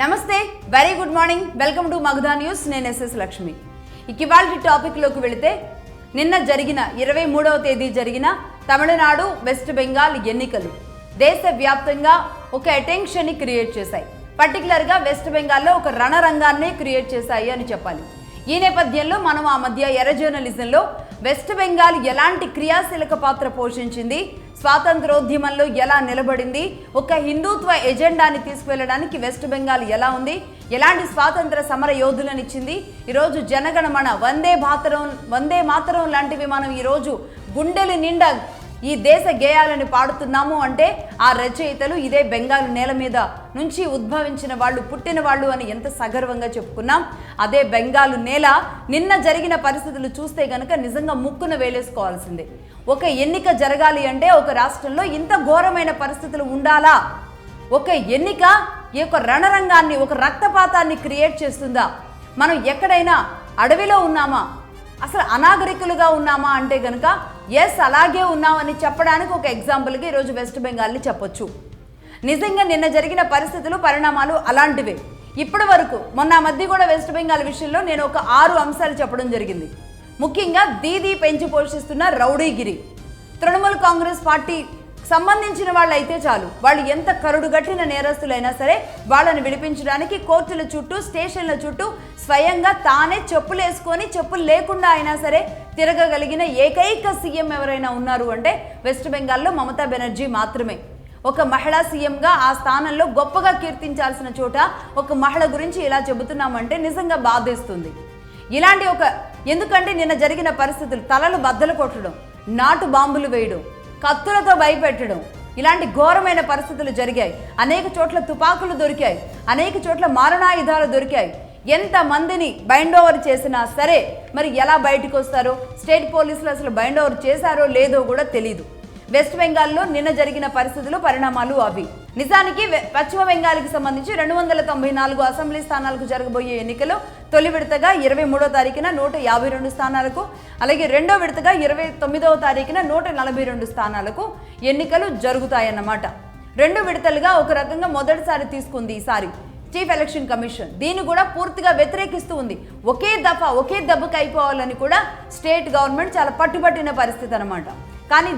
నమస్తే, very good morning. Welcome to Magadha news. నేను SS Lakshmi. ఇవాళ టాపిక్లోకి వెళితే నిన్న జరిగిన 23వ తేదీ జరిగిన తమిళనాడు వెస్ట్ బెంగాల్ ఎన్నికలు దేశవ్యాప్తంగా ఒక అటెన్షన్ని క్రియేట్ చేశాయి. పర్టికులర్గా వెస్ట్ బెంగాల్లో ఒక రణరంగాన్ని క్రియేట్ చేశాయి అని చెప్పాలి. ఈ నేపథ్యంలో మనం ఆ మధ్య ఎర్ర జర్నలిజంలో వెస్ట్ బెంగాల్ ఎలాంటి క్రియాశీలక పాత్ర పోషించింది, స్వాతంత్రోద్యమంలో ఎలా నిలబడింది, ఒక హిందుత్వ ఎజెండాని తీసుకువెళ్ళడానికి వెస్ట్ బెంగాల్ ఎలా ఉంది, ఎలాంటి స్వాతంత్ర సమర యోధులను ఇచ్చింది, ఈరోజు జనగణమన వందే మాతరం లాంటివి మనం ఈరోజు గుండెలు నిండా ఈ దేశ గేయాలను పాడుతున్నాము అంటే ఆ రచయితలు ఇదే బెంగాల్ నేల మీద నుంచి ఉద్భవించిన వాళ్ళు, పుట్టిన వాళ్ళు అని ఎంత సగర్వంగా చెప్పుకున్నాం. అదే బెంగాల్ నేల నిన్న జరిగిన పరిస్థితులు చూస్తే కనుక నిజంగా ముక్కున వేలేసుకోవాల్సిందే. ఒక ఎన్నిక జరగాలి అంటే ఒక రాష్ట్రంలో ఇంత ఘోరమైన పరిస్థితులు ఉండాలా? ఒక ఎన్నిక ఈ యొక్క రణరంగాన్ని, ఒక రక్తపాతాన్ని క్రియేట్ చేస్తుందా? మనం ఎక్కడైనా అడవిలో ఉన్నామా, అసలు అనాగరికులుగా ఉన్నామా అంటే కనుక ఎస్ అలాగే ఉన్నామని చెప్పడానికి ఒక ఎగ్జాంపుల్కి ఈరోజు వెస్ట్ బెంగాల్ని చెప్పొచ్చు. నిజంగా నిన్న జరిగిన పరిస్థితులు, పరిణామాలు అలాంటివే. ఇప్పటి వరకు మొన్న మధ్య కూడా వెస్ట్ బెంగాల్ విషయంలో నేను ఒక 6 అంశాలు చెప్పడం జరిగింది. ముఖ్యంగా దీదీ పెంచి పోషిస్తున్న రౌడీగిరి. తృణమూల్ కాంగ్రెస్ పార్టీ సంబంధించిన వాళ్ళు అయితే చాలు, వాళ్ళు ఎంత కరుడుగట్టిన నేరస్తులైనా సరే వాళ్ళని విడిపించడానికి కోర్టుల చుట్టూ, స్టేషన్ల చుట్టూ స్వయంగా తానే చెప్పులు వేసుకొని, చెప్పులు లేకుండా అయినా సరే తిరగగలిగిన ఏకైక సీఎం ఎవరైనా ఉన్నారు అంటే వెస్ట్ బెంగాల్లో మమతా బెనర్జీ మాత్రమే. ఒక మహిళా సీఎంగా ఆ స్థానంలో గొప్పగా కీర్తించాల్సిన చోట ఒక మహిళ గురించి ఇలా చెబుతున్నామంటే నిజంగా బాధేస్తుంది. ఇలాంటి ఎందుకంటే నిన్న జరిగిన పరిస్థితులు, తలలు బద్దలు కొట్టడం, నాటు బాంబులు వేయడం, కత్తులతో భయపెట్టడం, ఇలాంటి ఘోరమైన పరిస్థితులు జరిగాయి. అనేక చోట్ల తుపాకులు దొరికాయి, అనేక చోట్ల మారణాయుధాలు దొరికాయి. ఎంతమందిని బైండ్ ఓవర్ చేసినా సరే మరి ఎలా బయటకు వస్తారో, స్టేట్ పోలీసులు అసలు బైండ్ ఓవర్ చేశారో లేదో కూడా తెలీదు. వెస్ట్ బెంగాల్లో నిన్న జరిగిన పరిస్థితులు, పరిణామాలు అవి. నిజానికి పశ్చిమ బెంగాల్కి సంబంధించి 294 అసెంబ్లీ స్థానాలకు జరగబోయే ఎన్నికలు తొలి విడతగా 23వ తారీఖున 152 స్థానాలకు, అలాగే రెండో విడతగా 29వ తారీఖున 142 స్థానాలకు ఎన్నికలు జరుగుతాయన్నమాట. 2 విడతలుగా ఒక రకంగా మొదటిసారి తీసుకుంది ఈసారి చీఫ్ ఎలక్షన్ కమిషన్. దీన్ని కూడా పూర్తిగా వ్యతిరేకిస్తూ ఉంది. ఒకే దెబ్బకి అయిపోవాలని కూడా స్టేట్ గవర్నమెంట్ చాలా పట్టుబట్టిన పరిస్థితి అనమాట. కానీ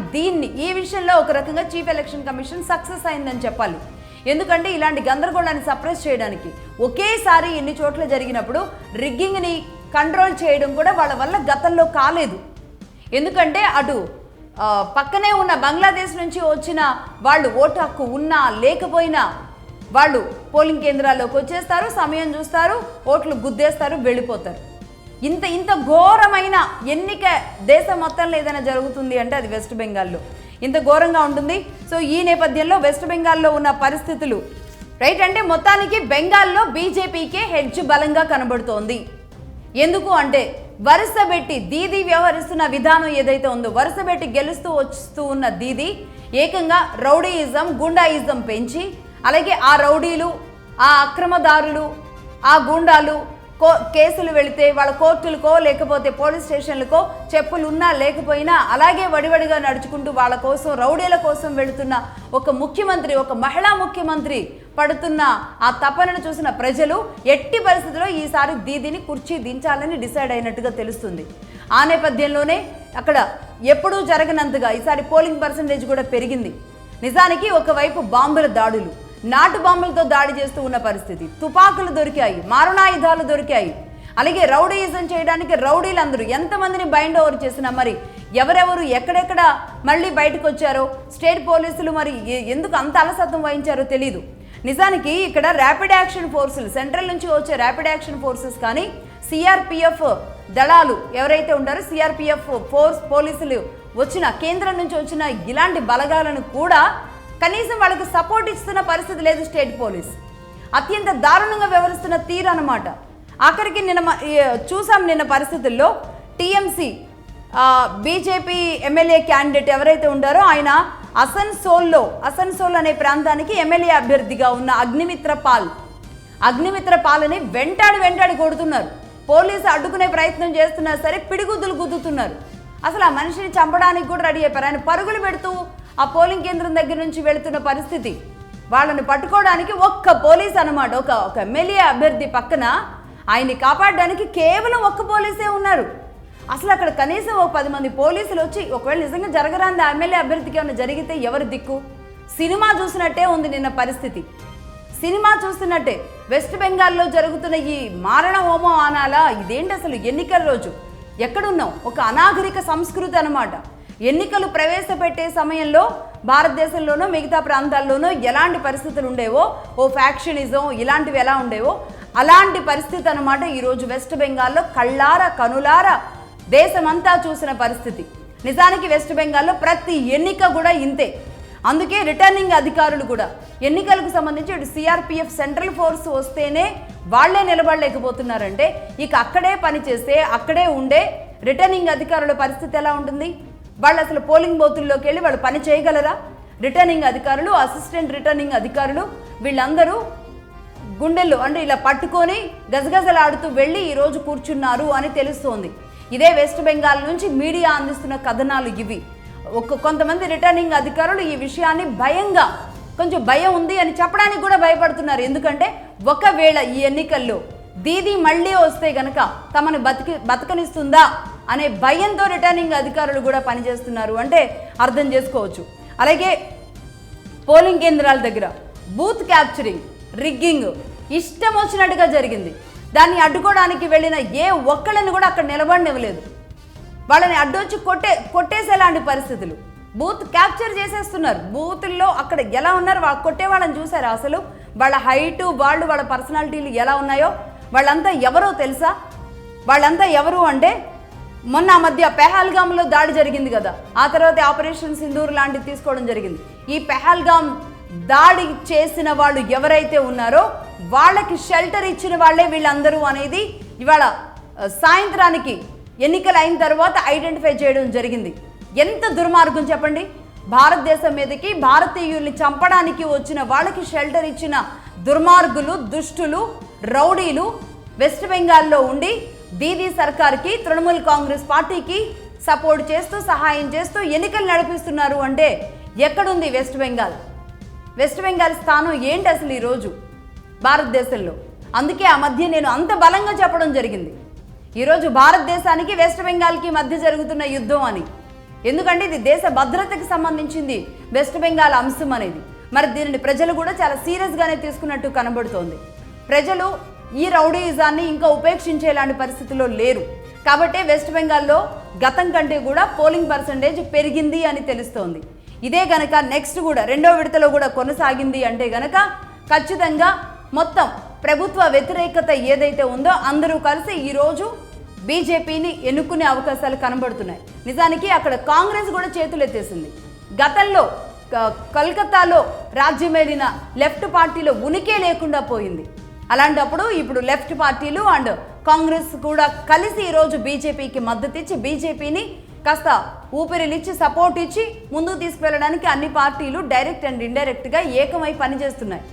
ఈ విషయంలో ఒక రకంగా చీఫ్ ఎలక్షన్ కమిషన్ సక్సెస్ అయిందని చెప్పాలి. ఎందుకంటే ఇలాంటి గందరగోళాన్ని సప్రెస్ చేయడానికి ఒకేసారి ఎన్ని చోట్ల జరిగినప్పుడు రిగ్గింగ్ని కంట్రోల్ చేయడం కూడా వాళ్ళ వల్ల గతంలో కాలేదు. ఎందుకంటే అటు పక్కనే ఉన్న బంగ్లాదేశ్ నుంచి వచ్చిన వాళ్ళు ఓటు హక్కు ఉన్నా లేకపోయినా వాళ్ళు పోలింగ్ కేంద్రాల్లోకి వచ్చేస్తారు, సమయం చూస్తారు, ఓట్లు గుద్దేస్తారు, వెళ్ళిపోతారు. ఇంత ఘోరమైన ఎన్నిక దేశం మొత్తంలో ఏదైనా జరుగుతుంది అంటే అది వెస్ట్ బెంగాల్లో ఇంత ఘోరంగా ఉంటుంది. సో ఈ నేపథ్యంలో వెస్ట్ బెంగాల్లో ఉన్న పరిస్థితులు రైట్ అంటే మొత్తానికి బెంగాల్లో బీజేపీకే హెడ్జ్ బలంగా కనబడుతోంది. ఎందుకు అంటే వరుసబెట్టి దీదీ వ్యవహరిస్తున్న విధానం ఏదైతే ఉందో, వరుసబెట్టి గెలుస్తూ వస్తూ ఉన్న దీదీ ఏకంగా రౌడీయిజం, గుండాయిజం పెంచి, అలాగే ఆ రౌడీలు, ఆ అక్రమదారులు, ఆ గూండాలు కేసులు వెళితే వాళ్ళ కోర్టులకో లేకపోతే పోలీస్ స్టేషన్లకో చెప్పులు ఉన్నా లేకపోయినా అలాగే వడివడిగా నడుచుకుంటూ వాళ్ళ కోసం, రౌడీల కోసం వెళుతున్న ఒక ముఖ్యమంత్రి, ఒక మహిళా ముఖ్యమంత్రి పడుతున్న ఆ తపనను చూసిన ప్రజలు ఎట్టి పరిస్థితుల్లో ఈసారి దీదీని కుర్చీ దించాలని డిసైడ్ అయినట్టుగా తెలుస్తుంది. ఆ నేపథ్యంలోనే అక్కడ ఎప్పుడూ జరగనంతగా ఈసారి పోలింగ్ పర్సంటేజ్ కూడా పెరిగింది. నిజానికి ఒకవైపు బాంబుల దాడులు, నాటు బాంబులతో దాడి చేస్తూ ఉన్న పరిస్థితి, తుపాకులు దొరికాయి, మారణాయుధాలు దొరికాయి, అలాగే రౌడీయిజం చేయడానికి రౌడీలందరూ ఎంతమందిని బైండ్ ఓవర్ చేసినా మరి ఎవరెవరు ఎక్కడెక్కడ మళ్ళీ బయటకు వచ్చారో, స్టేట్ పోలీసులు మరి ఎందుకు అంత అలసత్వం వహించారో తెలీదు. నిజానికి ఇక్కడ ర్యాపిడ్ యాక్షన్ ఫోర్సులు, సెంట్రల్ నుంచి వచ్చే ర్యాపిడ్ యాక్షన్ ఫోర్సెస్ కానీ సిఆర్పిఎఫ్ దళాలు ఎవరైతే ఉంటారో, సిఆర్పిఎఫ్ ఫోర్స్ పోలీసులు వచ్చిన కేంద్రం నుంచి వచ్చిన ఇలాంటి బలగాలను కూడా కనీసం వాళ్ళకి సపోర్ట్ ఇస్తున్న పరిస్థితి లేదు స్టేట్ పోలీస్. అత్యంత దారుణంగా వ్యవహరిస్తున్న తీరు అనమాట. ఆఖరికి చూసాం నిన్న పరిస్థితుల్లో టీఎంసీ బీజేపీ ఎమ్మెల్యే క్యాండిడేట్ ఎవరైతే ఉంటారో ఆయన అసన్సోల్ అనే ప్రాంతానికి ఎమ్మెల్యే అభ్యర్థిగా ఉన్న అగ్నిమిత్ర పాల్ని వెంటాడి కొడుతున్నారు. పోలీసు అడ్డుకునే ప్రయత్నం చేస్తున్నా సరే పిడిగుద్దులు గుద్దుతున్నారు. అసలు ఆ మనిషిని చంపడానికి కూడా రెడీ అయిపోయారు. ఆయన పరుగులు పెడుతూ ఆ పోలింగ్ కేంద్రం దగ్గర నుంచి వెళుతున్న పరిస్థితి. వాళ్ళని పట్టుకోవడానికి ఒక్క పోలీస్ అనమాట, ఒక ఎమ్మెల్యే అభ్యర్థి పక్కన ఆయన్ని కాపాడడానికి కేవలం ఒక్క పోలీసే ఉన్నారు. అసలు అక్కడ కనీసం ఓ 10 మంది పోలీసులు వచ్చి ఒకవేళ నిజంగా జరగరాంది ఆ ఎమ్మెల్యే అభ్యర్థికి ఏమైనా జరిగితే ఎవరు దిక్కు? సినిమా చూసినట్టే ఉంది నిన్న పరిస్థితి, సినిమా చూస్తున్నట్టే. వెస్ట్ బెంగాల్లో జరుగుతున్న ఈ మారణ హోమం అనాలా, ఇదేంటి అసలు ఎన్నికల రోజు ఎక్కడున్నాం? ఒక అనాగరిక సంస్కృతి అన్నమాట. ఎన్నికలు ప్రవేశపెట్టే సమయంలో భారతదేశంలోనూ మిగతా ప్రాంతాల్లోనూ ఎలాంటి పరిస్థితులు ఉండేవో, ఓ ఫ్యాక్షనిజం ఇలాంటివి ఎలా ఉండేవో అలాంటి పరిస్థితి అన్నమాట ఈరోజు వెస్ట్ బెంగాల్లో కళ్ళారా కనులారా దేశమంతా చూసిన పరిస్థితి. నిజానికి వెస్ట్ బెంగాల్లో ప్రతి ఎన్నిక కూడా ఇంతే. అందుకే రిటర్నింగ్ అధికారులు కూడా ఎన్నికలకు సంబంధించి ఇటు సిఆర్పిఎఫ్ సెంట్రల్ ఫోర్స్ వస్తేనే వాళ్లే నిలబడలేకపోతున్నారంటే ఇక అక్కడే పనిచేస్తే అక్కడే ఉండే రిటర్నింగ్ అధికారుల పరిస్థితి ఎలా ఉంటుంది? వాళ్ళు అసలు పోలింగ్ బూతుల్లోకి వెళ్ళి వాళ్ళు పని చేయగలరా? రిటర్నింగ్ అధికారులు, అసిస్టెంట్ రిటర్నింగ్ అధికారులు వీళ్ళందరూ గుండెల్లో అంటే ఇలా పట్టుకొని గజగజలాడుతూ వెళ్ళి ఈరోజు కూర్చున్నారు అని తెలుస్తోంది. ఇదే వెస్ట్ బెంగాల్ నుంచి మీడియా అందిస్తున్న కథనాలు ఇవి. కొంతమంది రిటర్నింగ్ అధికారులు ఈ విషయాన్ని భయంగా, కొంచెం భయం ఉంది అని చెప్పడానికి కూడా భయపడుతున్నారు. ఎందుకంటే ఒకవేళ ఈ ఎన్నికల్లో దీది మళ్ళీ వస్తే గనక తమను బతకనిస్తుందా అనే భయంతో రిటర్నింగ్ అధికారులు కూడా పనిచేస్తున్నారు అంటే అర్థం చేసుకోవచ్చు. అలాగే పోలింగ్ కేంద్రాల దగ్గర బూత్ క్యాప్చరింగ్, రిగ్గింగ్ ఇష్టం వచ్చినట్టుగా జరిగింది. దాన్ని అడ్డుకోవడానికి వెళ్ళిన ఏ ఒక్కళ్ళని కూడా అక్కడ నిలబడనివ్వలేదు. వాళ్ళని అడ్డొచ్చి కొట్టేసేలాంటి పరిస్థితులు. బూత్ క్యాప్చర్ చేసేస్తున్నారు. బూతుల్లో అక్కడ ఎలా ఉన్నారు వాళ్ళు కొట్టే వాళ్ళని చూసారా? అసలు వాళ్ళ హైటు, వాళ్ళ పర్సనాలిటీలు ఎలా ఉన్నాయో. వాళ్ళంతా ఎవరో తెలుసా? వాళ్ళంతా ఎవరు అంటే మొన్న మధ్య పెహల్గామ్లో దాడి జరిగింది కదా, ఆ తర్వాత ఆపరేషన్ సింధూర్ లాంటివి తీసుకోవడం జరిగింది. ఈ పెహల్గామ్ దాడి చేసిన వాళ్ళు ఎవరైతే ఉన్నారో వాళ్ళకి షెల్టర్ ఇచ్చిన వాళ్ళే వీళ్ళందరూ అనేది ఇవాళ సాయంత్రానికి ఎన్నికలు అయిన తర్వాత ఐడెంటిఫై చేయడం జరిగింది. ఎంత దుర్మార్గం చెప్పండి! భారతదేశం మీదకి భారతీయుల్ని చంపడానికి వచ్చిన వాళ్ళకి షెల్టర్ ఇచ్చిన దుర్మార్గులు, దుష్టులు, రౌడీలు వెస్ట్ బెంగాల్లో ఉండి దీదీ సర్కార్కి, తృణమూల్ కాంగ్రెస్ పార్టీకి సపోర్ట్ చేస్తూ సహాయం చేస్తూ ఎన్నికలు నడిపిస్తున్నారు అంటే ఎక్కడుంది వెస్ట్ బెంగాల్? వెస్ట్ బెంగాల్ స్థానం ఏంటి అసలు ఈరోజు భారతదేశంలో? అందుకే ఆ మధ్య నేను అంత బలంగా చెప్పడం జరిగింది ఈరోజు భారతదేశానికి వెస్ట్ బెంగాల్కి మధ్య జరుగుతున్న యుద్ధం అని. ఎందుకంటే ఇది దేశ భద్రతకి సంబంధించింది వెస్ట్ బెంగాల్ అంశం అనేది. మరి దీనిని ప్రజలు కూడా చాలా సీరియస్గానే తీసుకున్నట్టు కనబడుతోంది. ప్రజలు ఈ రౌడీయిజాన్ని ఇంకా ఉపేక్షించేలాంటి పరిస్థితుల్లో లేరు. కాబట్టే వెస్ట్ బెంగాల్లో గతం కంటే కూడా పోలింగ్ పర్సంటేజ్ పెరిగింది అని తెలుస్తోంది. ఇదే గనక నెక్స్ట్ కూడా రెండో విడతలో కూడా కొనసాగింది అంటే గనక ఖచ్చితంగా మొత్తం ప్రభుత్వ వ్యతిరేకత ఏదైతే ఉందో అందరూ కలిసి ఈరోజు బీజేపీని ఎన్నుకునే అవకాశాలు కనబడుతున్నాయి. నిజానికి అక్కడ కాంగ్రెస్ కూడా చేతులెత్తేసింది. గతంలో కలకత్తాలో రాజ్యమేలిన లెఫ్ట్ పార్టీలో ఉనికే లేకుండా పోయింది. అలాంటప్పుడు ఇప్పుడు లెఫ్ట్ పార్టీలు అండ్ కాంగ్రెస్ కూడా కలిసి ఈరోజు బీజేపీకి మద్దతు ఇచ్చి బీజేపీని కాస్త ఊపిరినిచ్చి సపోర్ట్ ఇచ్చి ముందుకు తీసుకువెళ్ళడానికి అన్ని పార్టీలు డైరెక్ట్ అండ్ ఇండైరెక్ట్గా ఏకమై పనిచేస్తున్నాయి.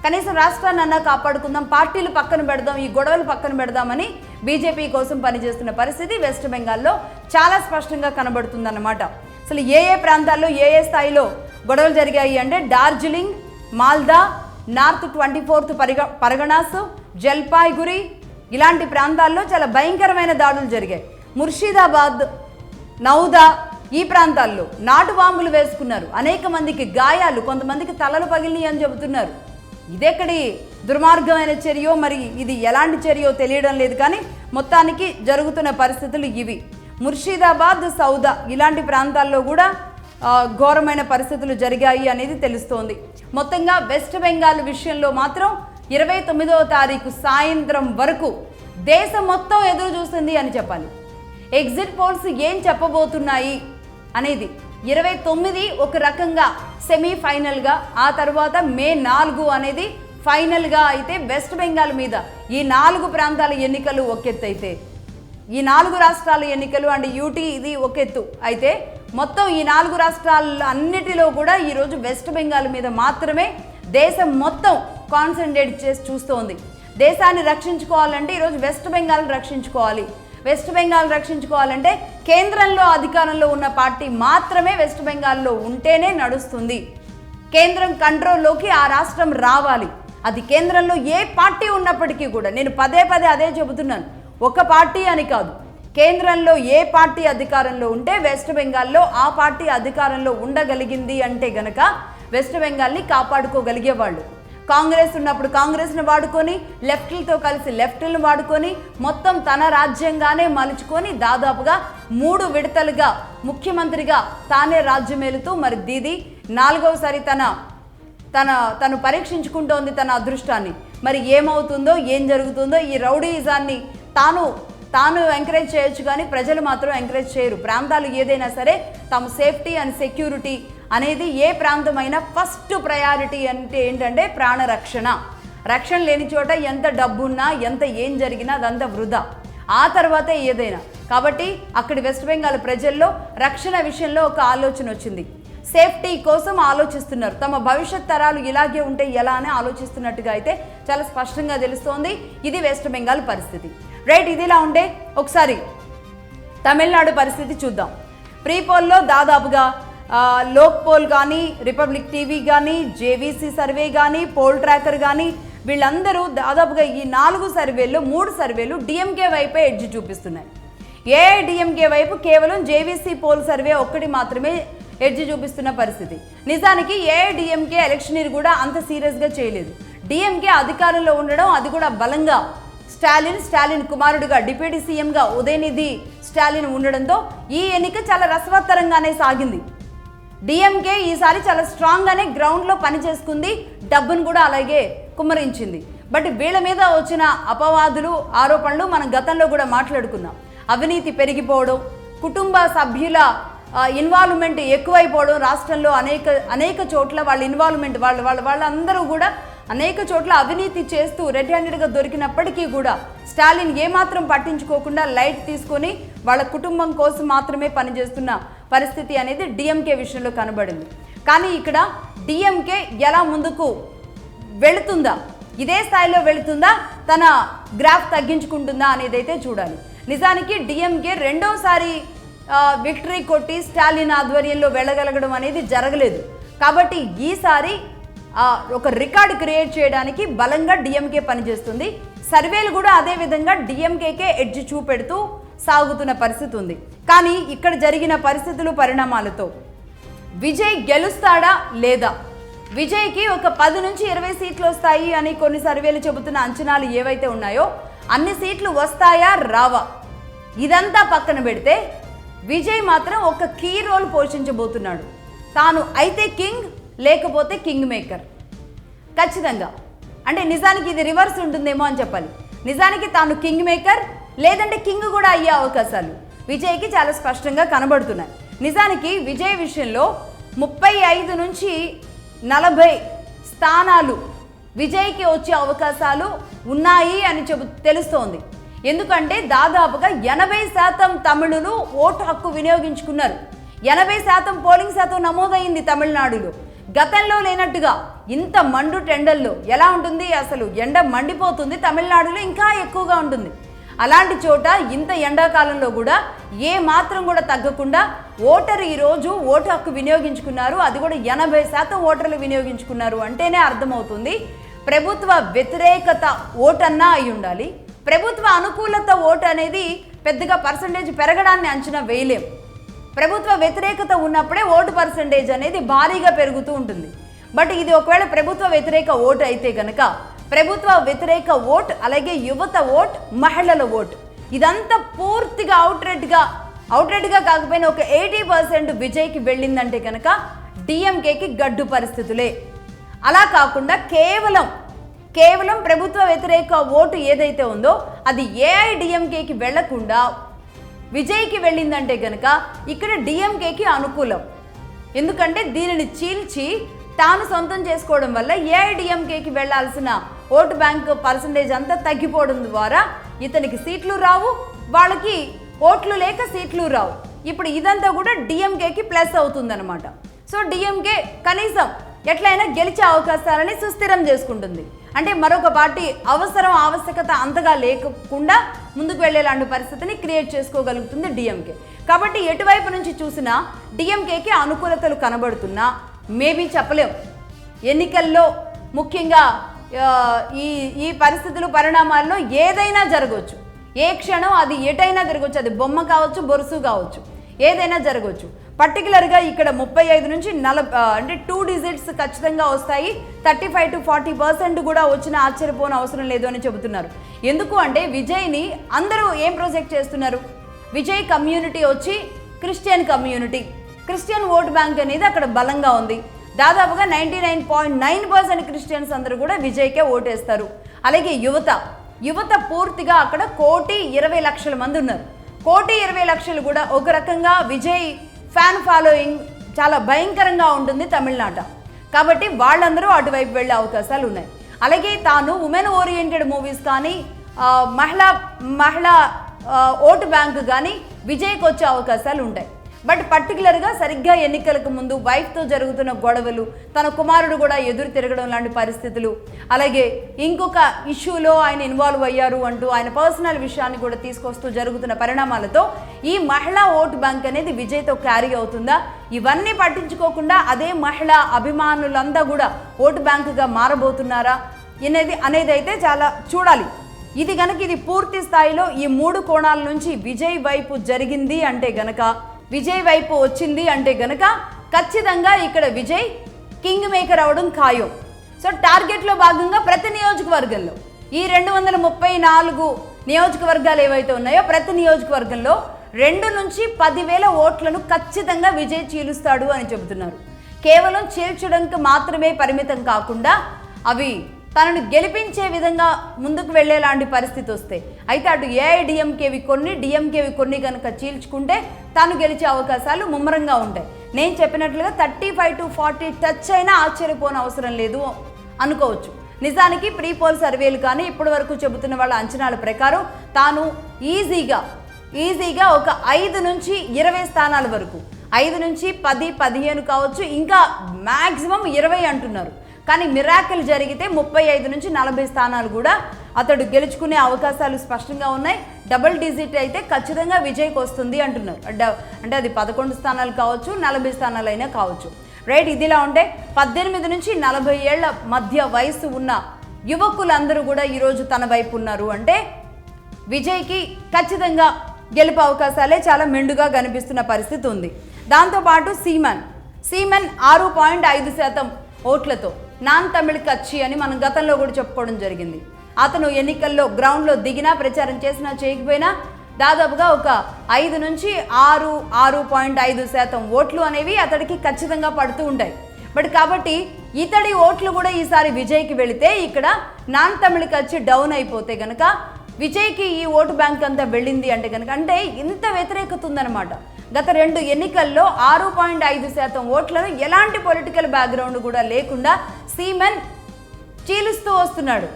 కనీసం రాష్ట్రాన్ని అన్నా కాపాడుకుందాం, పార్టీలు పక్కన పెడదాం, ఈ గొడవలు పక్కన పెడదామని బీజేపీ కోసం పనిచేస్తున్న పరిస్థితి వెస్ట్ బెంగాల్లో చాలా స్పష్టంగా కనబడుతుందన్నమాట. అసలు ఏ ప్రాంతాల్లో ఏ స్థాయిలో గొడవలు జరిగాయి అంటే డార్జిలింగ్, మాల్దా, నార్త్ 24th పరగణాస్, జల్పాయ్గురి ఇలాంటి ప్రాంతాల్లో చాలా భయంకరమైన దాడులు జరిగాయి. ముర్షిదాబాద్, నౌదా ఈ ప్రాంతాల్లో నాటు బాంబులు వేసుకున్నారు. అనేక మందికి గాయాలు, కొంతమందికి తలలు పగిలినాయి అని చెబుతున్నారు. ఇదెక్కడి దుర్మార్గమైన చర్యో మరి ఇది ఎలాంటి చర్యో తెలియడం లేదు. కానీ మొత్తానికి జరుగుతున్న పరిస్థితులు ఇవి. ముర్షిదాబాద్, సౌదా ఇలాంటి ప్రాంతాల్లో కూడా ఘోరమైన పరిస్థితులు జరిగాయి అనేది తెలుస్తోంది. మొత్తంగా వెస్ట్ బెంగాల్ విషయంలో మాత్రం 29వ తారీఖు సాయంత్రం వరకు దేశం మొత్తం ఎదురు చూస్తుంది అని చెప్పాలి. ఎగ్జిట్ పోల్స్ ఏం చెప్పబోతున్నాయి అనేది 29 ఒక రకంగా సెమీఫైనల్గా, ఆ తర్వాత మే 4 అనేది ఫైనల్గా అయితే వెస్ట్ బెంగాల్ మీద ఈ 4 ప్రాంతాల ఎన్నికలు ఒకెత్తు అయితే, ఈ 4 రాష్ట్రాల ఎన్నికలు అండ్ యూటీ ఇది ఒకెత్తు అయితే, మొత్తం ఈ 4 రాష్ట్రాల అన్నిటిలో కూడా ఈరోజు వెస్ట్ బెంగాల్ మీద మాత్రమే దేశం మొత్తం కాన్సన్ట్రేట్ చేసి చూస్తోంది. దేశాన్ని రక్షించుకోవాలంటే ఈరోజు వెస్ట్ బెంగాల్ని రక్షించుకోవాలి. వెస్ట్ బెంగాల్ రక్షించుకోవాలంటే కేంద్రంలో అధికారంలో ఉన్న పార్టీ మాత్రమే వెస్ట్ బెంగాల్లో ఉంటేనే నడుస్తుంది. కేంద్రం కంట్రోల్లోకి ఆ రాష్ట్రం రావాలి. అది కేంద్రంలో ఏ పార్టీ ఉన్నప్పటికీ కూడా, నేను పదే పదే అదే చెబుతున్నాను, ఒక పార్టీ అని కాదు, కేంద్రంలో ఏ పార్టీ అధికారంలో ఉంటే వెస్ట్ బెంగాల్లో ఆ పార్టీ అధికారంలో ఉండగలిగింది అంటే గనక వెస్ట్ బెంగాల్ని కాపాడుకోగలిగేవాళ్ళు. కాంగ్రెస్ ఉన్నప్పుడు కాంగ్రెస్ను వాడుకొని, లెఫ్ట్లతో కలిసి లెఫ్ట్లను వాడుకొని, మొత్తం తన రాజ్యంగానే మలుచుకొని దాదాపుగా 3 విడతలుగా ముఖ్యమంత్రిగా తానే రాజ్యమేలుతూ మరి దీది 4వసారి తను పరీక్షించుకుంటోంది తన అదృష్టాన్ని. మరి ఏమవుతుందో ఏం జరుగుతుందో, ఈ రౌడీయిజాన్ని తాను ఎంకరేజ్ చేయొచ్చు కానీ ప్రజలు మాత్రం ఎంకరేజ్ చేయరు. ప్రాంతాలు ఏదైనా సరే తమ సేఫ్టీ అండ్ సెక్యూరిటీ అనేది ఏ ప్రాంతమైనా ఫస్ట్ ప్రయారిటీ అంటే ఏంటంటే ప్రాణరక్షణ. రక్షణ లేని చోట ఎంత డబ్బున్నా ఎంత ఏం జరిగినా అదంతా వృధా, ఆ తర్వాతే ఏదైనా. కాబట్టి అక్కడి వెస్ట్ బెంగాల్ ప్రజల్లో రక్షణ విషయంలో ఒక ఆలోచన వచ్చింది. సేఫ్టీ కోసం ఆలోచిస్తున్నారు. తమ భవిష్యత్ తరాలు ఇలాగే ఉంటే ఎలా అని ఆలోచిస్తున్నట్టుగా అయితే చాలా స్పష్టంగా తెలుస్తోంది. ఇది వెస్ట్ బెంగాల్ పరిస్థితి. రైట్, ఇదిలా ఉంటే ఒకసారి తమిళనాడు పరిస్థితి చూద్దాం. ప్రీపోల్లో దాదాపుగా లోక్ పోల్ కానీ, రిపబ్లిక్ టీవీ కానీ, జేవీసీ సర్వే కానీ, పోల్ ట్రాకర్ కానీ, వీళ్ళందరూ దాదాపుగా ఈ 4 సర్వేల్లో 3 సర్వేలు డిఎంకే వైపే ఎడ్జ్ చూపిస్తున్నాయి. ఏఐడిఎంకే వైపు కేవలం జేవీసీ పోల్ సర్వే ఒక్కటి మాత్రమే ఎడ్జ్ చూపిస్తున్న పరిస్థితి. నిజానికి ఏఐడిఎంకే ఎలక్షనీర్ కూడా అంత సీరియస్గా చేయలేదు. డిఎంకే అధికారంలో ఉండడం, అది కూడా బలంగా స్టాలిన్ కుమారుడిగా డిప్యూటీ సీఎంగా ఉదయనిధి స్టాలిన్ ఉండడంతో ఈ ఎన్నిక చాలా రసవత్తరంగానే సాగింది. డిఎంకే ఈసారి చాలా స్ట్రాంగ్గానే గ్రౌండ్లో పనిచేసుకుంది, డబ్బును కూడా అలాగే కుమ్మరించింది. బట్ వీళ్ళ మీద వచ్చిన అపవాదులు, ఆరోపణలు మనం గతంలో కూడా మాట్లాడుకున్నాం. అవినీతి పెరిగిపోవడం, కుటుంబ సభ్యుల ఇన్వాల్వ్మెంట్ ఎక్కువైపోవడం, రాష్ట్రంలో అనేక చోట్ల వాళ్ళ ఇన్వాల్వ్మెంట్ వాళ్ళందరూ కూడా అనేక చోట్ల అవినీతి చేస్తూ రెడ్ హ్యాండెడ్గా దొరికినప్పటికీ కూడా స్టాలిన్ ఏమాత్రం పట్టించుకోకుండా లైట్ తీసుకొని వాళ్ళ కుటుంబం కోసం మాత్రమే పనిచేస్తున్న పరిస్థితి అనేది డిఎంకే విషయంలో కనబడింది. కానీ ఇక్కడ డిఎంకే ఎలా ముందుకు వెళుతుందా, ఇదే స్థాయిలో వెళుతుందా, తన గ్రాఫ్ తగ్గించుకుంటుందా అనేది అయితే చూడాలి. నిజానికి డిఎంకే 2వసారి విక్టరీ కొట్టి స్టాలిన్ ఆధ్వర్యంలో వెళ్ళగలగడం అనేది జరగలేదు. కాబట్టి ఈసారి ఒక రికార్డు క్రియేట్ చేయడానికి బలంగా డిఎంకే పనిచేస్తుంది. సర్వేలు కూడా అదే విధంగా డిఎంకేకే ఎడ్జ్ చూపెడుతూ సాగుతున్న పరిస్థితి ఉంది. కానీ ఇక్కడ జరిగిన పరిస్థితులు, పరిణామాలతో విజయ్ గెలుస్తాడా లేదా, విజయ్కి ఒక 10 నుంచి 20 సీట్లు వస్తాయి అని కొన్ని సర్వేలు చెబుతున్న అంచనాలు ఏవైతే ఉన్నాయో అన్ని సీట్లు వస్తాయా రావా, ఇదంతా పక్కన పెడితే విజయ్ మాత్రం ఒక కీ రోల్ పోషించబోతున్నాడు. తాను అయితే కింగ్, లేకపోతే కింగ్ మేకర్ ఖచ్చితంగా. అంటే నిజానికి ఇది రివర్స్ ఉంటుందేమో అని చెప్పాలి. నిజానికి తాను కింగ్ మేకర్, లేదంటే కింగ్ కూడా అయ్యే అవకాశాలు విజయ్కి చాలా స్పష్టంగా కనబడుతున్నాయి. నిజానికి విజయ్ విషయంలో 35 నుంచి 40 స్థానాలు విజయ్కి వచ్చే అవకాశాలు ఉన్నాయి అని తెలుస్తోంది. ఎందుకంటే దాదాపుగా 80% తమిళులు ఓటు హక్కు వినియోగించుకున్నారు. 80% పోలింగ్ శాతం నమోదైంది తమిళనాడులో. గతంలో లేనట్టుగా ఇంత మండు టెండల్లో ఎలా ఉంటుంది, అసలు ఎండ మండిపోతుంది. తమిళనాడులో ఇంకా ఎక్కువగా ఉంటుంది. అలాంటి చోట ఇంత ఎండాకాలంలో కూడా ఏ మాత్రం కూడా తగ్గకుండా ఓటరు ఈరోజు ఓటు హక్కు వినియోగించుకున్నారు. అది కూడా 80% ఓటర్లు వినియోగించుకున్నారు అంటేనే అర్థమవుతుంది ప్రభుత్వ వ్యతిరేకత ఓటన్నా అయి ఉండాలి. ప్రభుత్వ అనుకూలత ఓటు అనేది పెద్దగా పర్సంటేజ్ పెరగడాన్ని అంచనా వేయలేం. ప్రభుత్వ వ్యతిరేకత ఉన్నప్పుడే ఓటు పర్సంటేజ్ అనేది భారీగా పెరుగుతూ ఉంటుంది. బట్ ఇది ఒకవేళ ప్రభుత్వ వ్యతిరేక ఓటు అయితే కనుక ప్రభుత్వ వ్యతిరేక ఓట్, అలాగే యువత ఓట్, మహిళల ఓట్, ఇదంతా పూర్తిగా అవుట్రేట్గా కాకపోయినా ఒక 80% విజయ్కి వెళ్ళిందంటే కనుక డిఎంకేకి గడ్డు పరిస్థితులే. అలా కాకుండా కేవలం ప్రభుత్వ వ్యతిరేక ఓటు ఏదైతే ఉందో అది ఏఐడిఎంకేకి వెళ్లకుండా విజయ్కి వెళ్ళిందంటే కనుక ఇక్కడ డిఎంకేకి అనుకూలం. ఎందుకంటే దీనిని చీల్చి తాను సొంతం చేసుకోవడం వల్ల ఏఐడిఎంకేకి వెళ్లాల్సిన ఓటు బ్యాంక్ పర్సంటేజ్ అంతా తగ్గిపోవడం ద్వారా ఇతనికి సీట్లు రావు, వాళ్ళకి ఓట్లు లేక సీట్లు రావు. ఇప్పుడు ఇదంతా కూడా డిఎంకేకి ప్లస్ అవుతుందన్నమాట. సో డిఎంకే కనీసం ఎట్లయినా గెలిచే అవకాశాలని సుస్థిరం చేసుకుంటుంది. అంటే మరొక పార్టీ ఆవశ్యకత అంతగా లేకుండా ముందుకు వెళ్ళేలాంటి పరిస్థితిని క్రియేట్ చేసుకోగలుగుతుంది డిఎంకే. కాబట్టి ఎటువైపు నుంచి చూసినా డిఎంకేకి అనుకూలతలు కనబడుతున్నా మేబీ చెప్పలేం. ఎన్నికల్లో ముఖ్యంగా ఈ ఈ పరిస్థితులు పరిణామాల్లో ఏదైనా జరగవచ్చు, ఏ క్షణం అది ఎటైనా జరగవచ్చు, అది బొమ్మ కావచ్చు, బొరుసు కావచ్చు, ఏదైనా జరగవచ్చు. పర్టికులర్గా ఇక్కడ 35 నుంచి 40 అంటే 2 డిజిట్స్ ఖచ్చితంగా వస్తాయి. 35 to 40% కూడా వచ్చిన ఆశ్చర్యపోని అవసరం లేదు అని చెబుతున్నారు. ఎందుకు అంటే విజయ్ని అందరూ ఏం ప్రొజెక్ట్ చేస్తున్నారు, విజయ్ కమ్యూనిటీ వచ్చి Christian community, Christian vote bank అనేది అక్కడ బలంగా ఉంది. దాదాపుగా 99.9% క్రిస్టియన్స్ అందరూ కూడా విజయ్కే ఓటేస్తారు. అలాగే యువత పూర్తిగా అక్కడ 1,20,00,000 మంది ఉన్నారు. 1,20,00,000 కూడా ఒక రకంగా విజయ్ ఫ్యాన్ ఫాలోయింగ్ చాలా భయంకరంగా ఉంటుంది తమిళనాట. కాబట్టి వాళ్ళందరూ అటువైపు వెళ్ళే అవకాశాలు ఉన్నాయి. అలాగే తాను ఉమెన్ ఓరియంటెడ్ మూవీస్ కానీ మహిళా ఓటు బ్యాంకు కానీ విజయ్కి వచ్చే అవకాశాలు ఉంటాయి. బట్ పర్టికులర్గా సరిగ్గా ఎన్నికలకు ముందు వైఫ్తో జరుగుతున్న గొడవలు, తన కుమారుడు కూడా ఎదురు తిరగడం లాంటి పరిస్థితులు, అలాగే ఇంకొక ఇష్యూలో ఆయన ఇన్వాల్వ్ అయ్యారు అంటూ ఆయన పర్సనల్ విషయాన్ని కూడా తీసుకొస్తూ జరుగుతున్న పరిణామాలతో ఈ మహిళా ఓటు బ్యాంక్ అనేది విజయ్తో క్యారీ అవుతుందా, ఇవన్నీ పట్టించుకోకుండా అదే మహిళా అభిమానులంతా కూడా ఓటు బ్యాంకుగా మారబోతున్నారా అనేది అయితే చాలా చూడాలి. ఇది పూర్తి స్థాయిలో ఈ 3 కోణాల నుంచి విజయ్ వైపు జరిగింది అంటే గనక, విజయ్ వైపు వచ్చింది అంటే గనక ఖచ్చితంగా ఇక్కడ విజయ్ కింగ్ మేకర్ అవడం ఖాయం. సో టార్గెట్లో భాగంగా ప్రతి నియోజకవర్గంలో ఈ 234 నియోజకవర్గాలు ఏవైతే ఉన్నాయో ప్రతి నియోజకవర్గంలో 2 నుంచి 10,000 ఓట్లను ఖచ్చితంగా విజయ్ చీలుస్తాడు అని చెబుతున్నారు. కేవలం చీల్చడానికి మాత్రమే పరిమితం కాకుండా అవి తనను గెలిపించే విధంగా ముందుకు వెళ్లేలాంటి పరిస్థితి వస్తే అయితే అటు ఏఐడిఎంకేవి కొన్ని, డిఎంకేవి కొన్ని కనుక చీల్చుకుంటే తాను గెలిచే అవకాశాలు ముమ్మరంగా ఉంటాయి. నేను చెప్పినట్లుగా 35 to 40 టచ్ అయినా ఆశ్చర్యపోని అవసరం లేదు అనుకోవచ్చు. నిజానికి ప్రీ పోల్ సర్వేలు కానీ ఇప్పటి వరకు చెబుతున్న వాళ్ళ అంచనాల ప్రకారం తాను ఈజీగా ఒక 5 నుంచి 20 స్థానాల వరకు, 5 నుంచి 10, 15 కావచ్చు, ఇంకా మ్యాక్సిమం 20 అంటున్నారు. కానీ మిరాకిల్ జరిగితే 35 నుంచి 40 స్థానాలు కూడా అతడు గెలుచుకునే అవకాశాలు స్పష్టంగా ఉన్నాయి. డబుల్ డిజిట్ అయితే ఖచ్చితంగా విజయ్కి వస్తుంది అంటున్నారు. అంటే అది 11 స్థానాలు కావచ్చు, 40 స్థానాలు అయినా కావచ్చు. రైట్, ఇదిలా ఉంటే 18 నుంచి 40 ఏళ్ల మధ్య వయసు ఉన్న యువకులందరూ కూడా ఈరోజు తన వైపు ఉన్నారు అంటే విజయ్కి ఖచ్చితంగా గెలుపు అవకాశాలే చాలా మెండుగా కనిపిస్తున్న పరిస్థితి ఉంది. దాంతోపాటు సీమన్ 6.5% ఓట్లతో నాన్ తమిళ్ కచ్చి అని మనం గతంలో కూడా చెప్పుకోవడం జరిగింది. అతను ఎన్నికల్లో గ్రౌండ్లో దిగినా, ప్రచారం చేసినా చేయకపోయినా దాదాపుగా ఒక 5 నుంచి 6.5% ఓట్లు అనేవి అతడికి ఖచ్చితంగా పడుతూ ఉంటాయి. బట్ కాబట్టి ఇతడి ఓట్లు కూడా ఈసారి విజయ్కి వెళితే ఇక్కడ నాన్ తమిళ్ కచ్చి డౌన్ అయిపోతే కనుక విజయ్కి ఈ ఓటు బ్యాంక్ అంతా వెళ్ళింది అంటే కనుక అంటే ఇంత వ్యతిరేకత ఉందన్నమాట. గత 2 ఎన్నికల్లో 6.5% ఓట్లను ఎలాంటి పొలిటికల్ బ్యాక్గ్రౌండ్ కూడా లేకుండా సీమన్ చీలుస్తూ వస్తున్నాడు.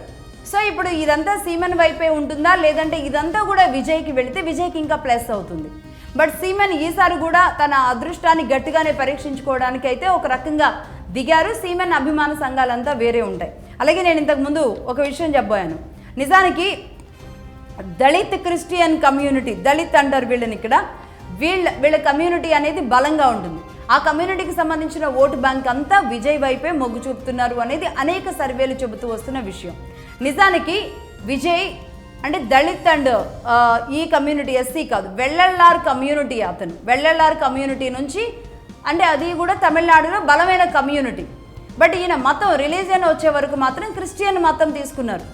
సో ఇప్పుడు ఇదంతా సీమన్ వైపే ఉంటుందా, లేదంటే ఇదంతా కూడా విజయ్కి వెళితే విజయ్కి ఇంకా ప్లస్ అవుతుంది. బట్ సీమన్ ఈసారి కూడా తన అదృష్టాన్ని గట్టిగానే పరీక్షించుకోవడానికి అయితే ఒక రకంగా దిగారు. సీమన్ అభిమాన సంఘాలంతా వేరే ఉంటాయి. అలాగే నేను ఇంతకుముందు ఒక విషయం చెప్పబోయాను. నిజానికి దళిత్ క్రిస్టియన్ కమ్యూనిటీ, దళిత్ అంటారు వీళ్ళని ఇక్కడ, వీళ్ళ కమ్యూనిటీ అనేది బలంగా ఉంటుంది. ఆ కమ్యూనిటీకి సంబంధించిన ఓటు బ్యాంక్ అంతా విజయ్ వైపే మొగ్గు చూపుతున్నారు అనేది అనేక సర్వేలు చెబుతూ వస్తున్న విషయం. నిజానికి విజయ్ అంటే దళిత్ అండ్ ఈ కమ్యూనిటీ, ఎస్సీ కాదు, వెల్లళ్ళార్ కమ్యూనిటీ. అతను వెల్లళ్ళార్ కమ్యూనిటీ నుంచి, అంటే అది కూడా తమిళనాడులో బలమైన కమ్యూనిటీ. బట్ ఈయన మతం, రిలీజియన్ వచ్చే వరకు మాత్రం క్రిస్టియన్ మతం తీసుకున్నారు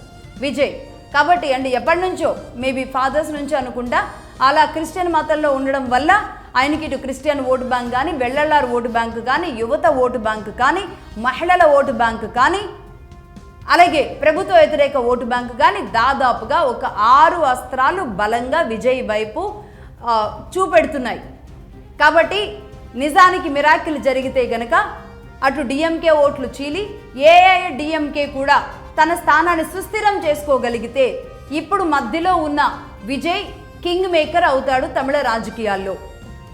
విజయ్. కాబట్టి అంటే ఎప్పటి నుంచో, మేబీ ఫాదర్స్ నుంచి అనుకుంటా, అలా క్రిస్టియన్ మతంలో ఉండడం వల్ల ఆయనకి ఇటు క్రిస్టియన్ ఓటు బ్యాంక్ కానీ, వెల్లళ్ళార్ ఓటు బ్యాంకు కానీ, యువత ఓటు బ్యాంకు కానీ, మహిళల ఓటు బ్యాంకు కానీ, అలాగే ప్రభుత్వ వ్యతిరేక ఓటు బ్యాంకు కానీ దాదాపుగా ఒక 6 అస్త్రాలు బలంగా విజయ్ వైపు చూపెడుతున్నాయి. కాబట్టి నిజానికి మిరాకిల్ జరిగితే గనక అటు డిఎంకే ఓట్లు చీలి ఏఐడిఎంకే కూడా తన స్థానాన్ని సుస్థిరం చేసుకోగలిగితే ఇప్పుడు మధ్యలో ఉన్న విజయ్ కింగ్ మేకర్ అవుతాడు తమిళ రాజకీయాల్లో.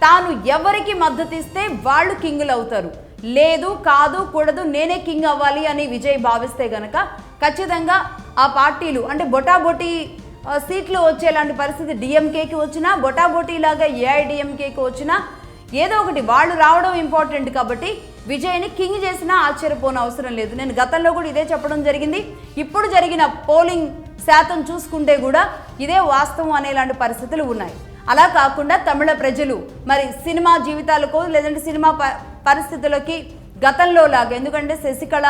తాను ఎవరికి మద్దతు ఇస్తే వాళ్ళు కింగులు అవుతారు, లేదు కాదు కూడదు నేనే కింగ్ అవ్వాలి అని విజయ్ భావిస్తే గనక ఖచ్చితంగా ఆ పార్టీలు అంటే బొటాబొటీ సీట్లు వచ్చేలాంటి పరిస్థితి డిఎంకేకి వచ్చినా, బొటాబొటీలాగా ఏఐడిఎంకేకి వచ్చినా ఏదో ఒకటి వాళ్ళు రావడం ఇంపార్టెంట్. కాబట్టి విజయ్ని కింగ్ చేసినా ఆశ్చర్యపోని అవసరం లేదు. నేను గతంలో కూడా ఇదే చెప్పడం జరిగింది. ఇప్పుడు జరిగిన పోలింగ్ శాతం చూసుకుంటే కూడా ఇదే వాస్తవం అనేలాంటి పరిస్థితులు ఉన్నాయి. అలా కాకుండా తమిళ ప్రజలు మరి సినిమా జీవితాలకు లేదంటే సినిమా పరిస్థితులకి గతంలో లాగా, ఎందుకంటే శశికళ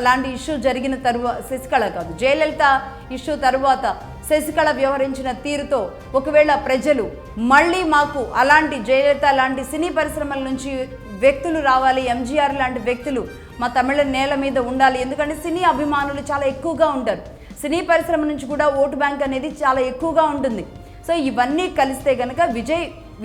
లాంటి ఇష్యూ జరిగిన తరువాత, శశికళ కాదు జయలలిత ఇష్యూ తరువాత శశికళ వ్యవహరించిన తీరుతో ఒకవేళ ప్రజలు మళ్ళీ మాకు అలాంటి జయలలిత లాంటి సినీ పరిశ్రమల నుంచి వ్యక్తులు రావాలి, ఎంజీఆర్ లాంటి వ్యక్తులు మా తమిళ నేల మీద ఉండాలి, ఎందుకంటే సినీ అభిమానులు చాలా ఎక్కువగా ఉంటారు, సినీ పరిశ్రమ నుంచి కూడా ఓటు బ్యాంక్ అనేది చాలా ఎక్కువగా ఉంటుంది. సో ఇవన్నీ కలిస్తే కనుక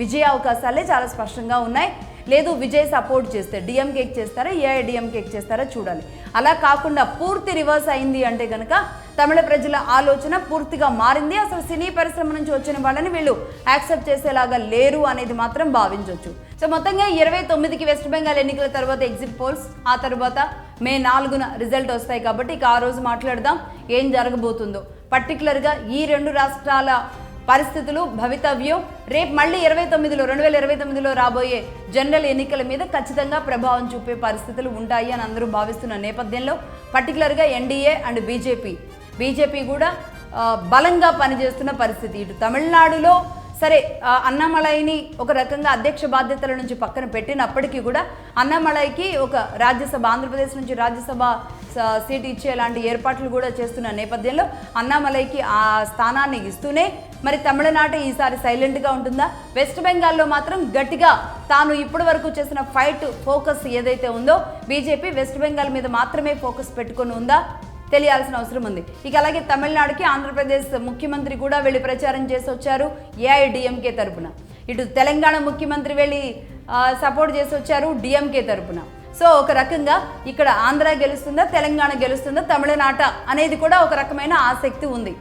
విజయ అవకాశాలే చాలా స్పష్టంగా ఉన్నాయి. లేదు విజయ్ సపోర్ట్ చేస్తే డిఎంకేకి చేస్తారా, ఏఐడిఎంకేకి చేస్తారా చూడాలి. అలా కాకుండా పూర్తి రివర్స్ అయింది అంటే కనుక తమిళ ప్రజల ఆలోచన పూర్తిగా మారింది. అసలు సినీ పరిశ్రమ నుంచి వచ్చిన వాళ్ళని వీళ్ళు యాక్సెప్ట్ చేసేలాగా లేరు అనేది మాత్రం భావించవచ్చు. సో మొత్తంగా 29కి వెస్ట్ బెంగాల్ ఎన్నికల తర్వాత ఎగ్జిట్ పోల్స్, ఆ తర్వాత మే 4న రిజల్ట్ వస్తాయి. కాబట్టి ఇక ఆ రోజు మాట్లాడదాం ఏం జరగబోతుందో. పర్టికులర్గా ఈ రెండు రాష్ట్రాల పరిస్థితులు, భవితవ్యం రేపు మళ్ళీ 2029లో రాబోయే జనరల్ ఎన్నికల మీద ఖచ్చితంగా ప్రభావం చూపే పరిస్థితులు ఉంటాయి అని అందరూ భావిస్తున్న నేపథ్యంలో పర్టికులర్గా ఎన్డీఏ అండ్ బీజేపీ కూడా బలంగా పనిచేస్తున్న పరిస్థితి. ఇటు తమిళనాడులో సరే అన్నామలైని ఒక రకంగా అధ్యక్ష బాధ్యతల నుంచి పక్కన పెట్టినప్పటికీ కూడా అన్నామలైకి ఒక రాజ్యసభ, ఆంధ్రప్రదేశ్ నుంచి రాజ్యసభ సీట్ ఇచ్చే లాంటి ఏర్పాట్లు కూడా చేస్తున్న నేపథ్యంలో అన్నామలైకి ఆ స్థానాన్ని ఇస్తూనే మరి తమిళనాడు ఈసారి సైలెంట్గా ఉంటుందా? వెస్ట్ బెంగాల్లో మాత్రం గట్టిగా తాను ఇప్పటి వరకు చేసిన ఫోకస్ ఏదైతే ఉందో బీజేపీ వెస్ట్ బెంగాల్ మీద మాత్రమే ఫోకస్ పెట్టుకొని ఉందా తెలియాల్సిన అవసరం ఉంది. ఇక అలాగే తమిళనాడుకి ఆంధ్రప్రదేశ్ ముఖ్యమంత్రి కూడా వెళ్ళి ప్రచారం చేసి వచ్చారు ఏఐడిఎంకే తరపున. ఇటు తెలంగాణ ముఖ్యమంత్రి వెళ్ళి సపోర్ట్ చేసి వచ్చారు డిఎంకే తరపున. సో ఒక రకంగా ఇక్కడ ఆంధ్ర గెలుస్తుందా, తెలంగాణ గెలుస్తుందా, తమిళనాట అనేది కూడా ఒక రకమైన ఆసక్తి ఉంది.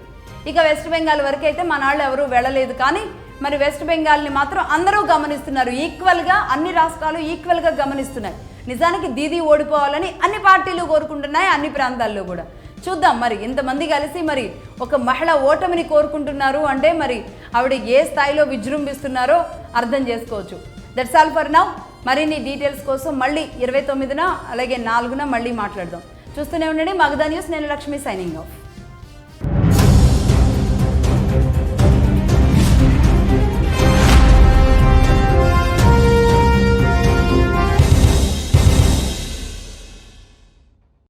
ఇక వెస్ట్ బెంగాల్ వరకు అయితే మన వాళ్ళు ఎవరూ వెళ్ళలేదు, కానీ మరి వెస్ట్ బెంగాల్ని మాత్రం అందరూ గమనిస్తున్నారు. ఈక్వల్గా అన్ని రాష్ట్రాలు ఈక్వల్గా గమనిస్తున్నాయి. నిజానికి దీదీ ఓడిపోవాలని అన్ని పార్టీలు కోరుకుంటున్నాయి, అన్ని ప్రాంతాల్లో కూడా. చూద్దాం మరి ఇంతమంది కలిసి మరి ఒక మహిళ ఓటమిని కోరుకుంటున్నారు అంటే మరి ఆవిడ ఏ స్థాయిలో విజృంభిస్తున్నారో అర్థం చేసుకోవచ్చు. That's all for now. మరిన్ని డీటెయిల్స్ కోసం మళ్ళీ 29న అలాగే 4న మళ్ళీ మాట్లాడదాం. చూస్తూనే ఉండండి మగధా న్యూస్. నేను లక్ష్మి, సైనింగ్ ఆఫ్.